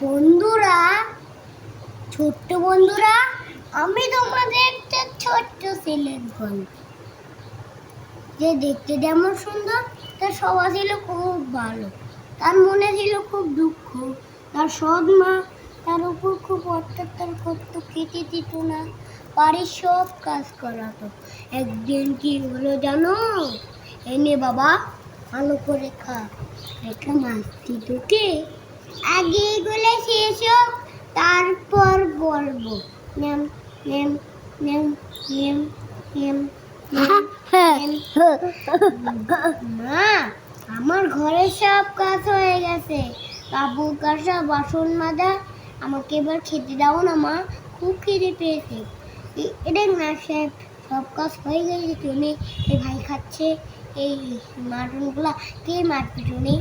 বন্ধুরা, ছোট্ট বন্ধুরা, আমি তোমাদের একটা ছোট্ট ছেলের গল্প, যে দেখতে যেমন সুন্দর তার স্বভাব ছিল খুব ভালো। তার মনে ছিল খুব দুঃখ। তার সৎ মা তার উপর খুব অত্যাচার করতো, খেতে দিত না, বাড়ির সব কাজ করাতো। একদিন কি হলো জানো? এনে বাবা, ভালো করে খা, একটা মাছটি তোকে আগে এগুলো শেষ হোক, তারপর বলবো। Name name name name name মা, আমার ঘরের সব কাজ হয়ে গেছে, কাপড় কাচা, বাসন মাজা, আমাকে এবার খেতে দাও না মা, খুব খিদে পেয়েছে। এটা না সাহেব, সব কাজ হয়ে গেছে, তুমি এই ভাই খাচ্ছে এই মাটনগুলা, কে মারবে শুনি?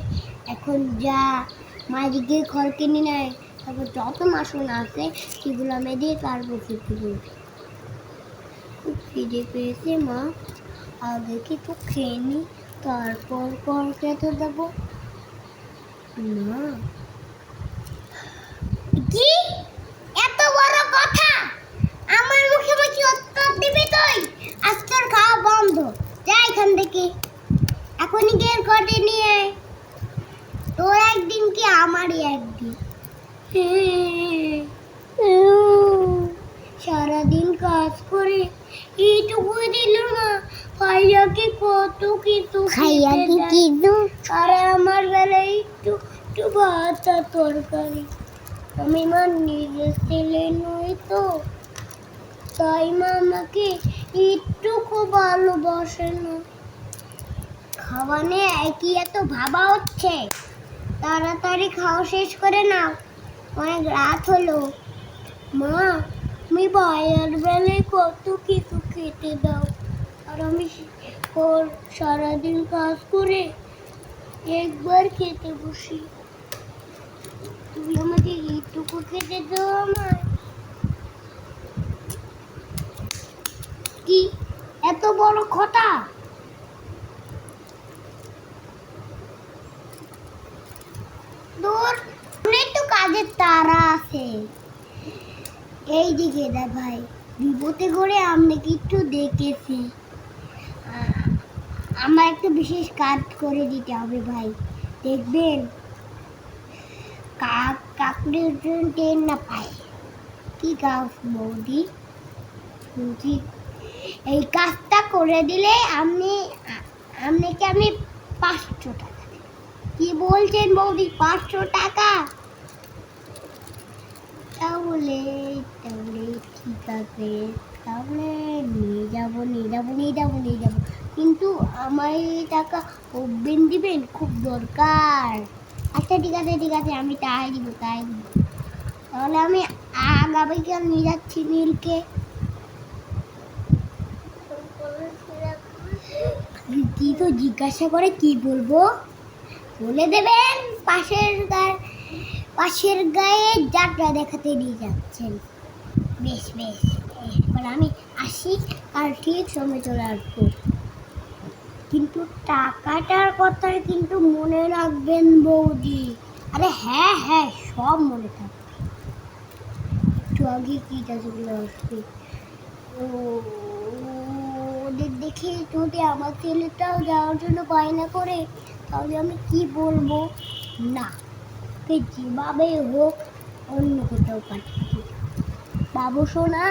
এখন যা মাঝে গিয়ে ঘর কিনে নেয়, তারপর যত মাসন আছে সেগুলো আমি দিয়ে তারপর খেতে বলবি। খুব খিদে পেয়েছে মা, আগে কিছু খেয়ে নি, তারপর পর খেতে দেবো না। কি এত বড় কথা আমার মুখে মুখে উত্তর দিবি তুই? আজকের খাওয়া বন্ধ, যা এখান থেকে, এখনই গিয়ে ঘরে নিয়ে আয়। তোর একদিন কি আমারই একদিন। সারাদিন কাজ করে এইটুকু দিল না, খাইয়াকে কত কিছু আর আমার বেলায় একটু একটু ভাত আর তরকারি। আমি মা নিজের ছেলে নই তো, তাই মা আমাকে একটু খুব ভালোবাসে না। খাওয়া নিয়ে কি এত ভাবা হচ্ছে? তাড়াতাড়ি খাওয়া শেষ করে নাও, অনেক রাত হলো। মা, তুমি ভাইয়ের বেলায় কত কিছু খেতে দাও, আর আমি সারাদিন কাজ করে একবার খেতে বসি, তুমি আমাকে এইটুকু খেতে দাও। আমার কি এত বড় কথা? দূর, অনেক তো কাজের তাড়া আছে। এই দিকে দা ভাই, বিপদে করে আপনাকে একটু দেখেছি, আমার একটা বিশেষ কাজ করে দিতে হবে ভাই, দেখবেন কাকুরের জন্য ট্রেন না পায়। কি কাজ বৌদি? বৌদি, এই কাজটা করে দিলে আপনাকে আমি 500 টাকা দেব। কি বলছেন বৌদি, 500 টাকা? তাহলে ঠিক আছে, তাহলে নিয়ে যাবো, কিন্তু আমার এই টাকা অগ্রিম দিবেন, খুব দরকার। আচ্ছা ঠিক আছে, আমি তাই দিব। তাহলে আমি আগামীকাল নিয়ে যাচ্ছি নীলকে। কি তো জিজ্ঞাসা করে, কি বলবো বলে দেবেন, পাশের গায়ে যাত্রা দেখাতে নিয়ে যাচ্ছেন। বেশ, এবার আমি আসি, আর ঠিক সময় চলে আসবো, কিন্তু টাকাটার কথা কিন্তু মনে রাখবেন বৌদি। আরে হ্যাঁ, সব মনে থাকবে। একটু আগে কি চলে আসবে, ওদের দেখে যদি আমার ছেলেটাও যাওয়ার জন্য বায়না করে, তাহলে আমি কি বলবো? না, যেভাবে হোক অন্য কোথাও পাঠিয়ে। বাবু সোনা,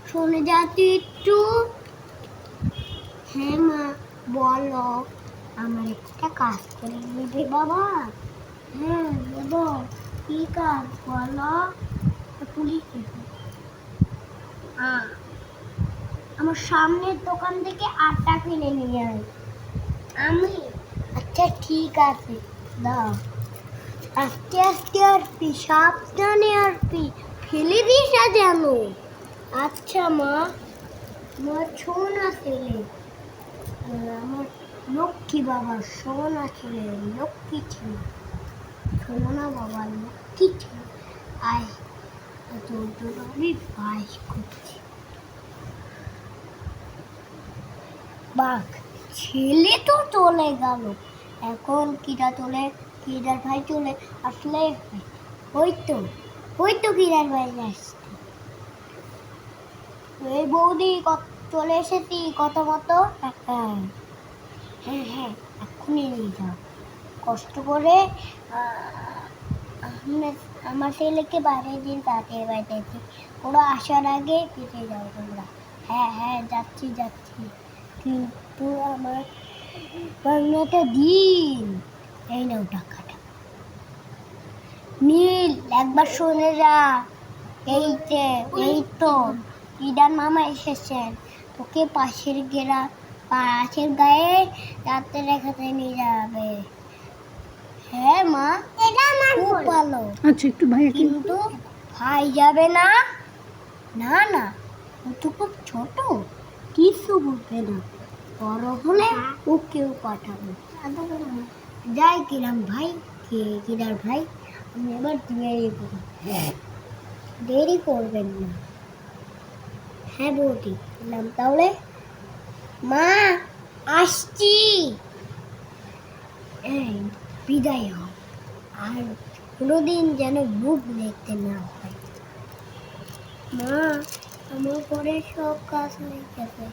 শুনে যাচ্ছি একটু। হ্যাঁ মা, বলো, আমার একটা কাজ করে দেবে বাবা? হ্যাঁ দেবো, কি কাজ বলো? পুলিশ আমার সামনের দোকান থেকে আটা কিনে নিয়ে আয়। আমি? আচ্ছা ঠিক আছে, দাও। আস্তে আর সাবধানে আর ফেলে দিস না যেন। আচ্ছা মা, আমার সোনা ছেলে, আমার লক্ষ্মী বাবা, সোনা ছেলে, লক্ষ্মী ছেলে, সোনা বাবা, লক্ষ্মী ছেলে, আয় তোর আমি বাস করছি। বাঘ ছেলে তো চলে গেল, এখন কিটা তোলে, কিরার ভাই চলে আসলে ওই তো কিরার ভাই আসছে। এই বৌদি চলে এসেছি, কত মতো টাকা। হ্যাঁ হ্যাঁ, এক্ষুনি নিয়ে যাও। কষ্ট করে আমার ছেলেকে বাড়িয়ে দিন, তাকে বাড়িয়েছি। ওরা আসার আগে ফিরে যাও তোমরা। হ্যাঁ হ্যাঁ, যাচ্ছি। কিন্তু আমার পাওনাটা দিন। এই নাও টাকাটা। নীল, একবার শুনে যা। এই তো ইদার মামা এসেছেন, তোকে পাশের গায়ে রাতে রেখাতে নিয়ে যাবে। হ্যাঁ মা, এটা আমার খুব ভালো। আচ্ছা, একটু ভাইয়া কিন্তু ভাই যাবে না। না, ও তো খুব ছোট, কিছু বুঝবে না। বড় হলে ওকেও পাঠাবো। যাই কিরার ভাই, আমি এবার দেরি করবেন না। হ্যাঁ বৌদি, এলাম তাহলে। মা, আসছি। এই, বিদায় হও, আর কোনোদিন যেন মুখ দেখতে না হয়। মা, আমার ঘরে সব কাজ হয়ে গেছে।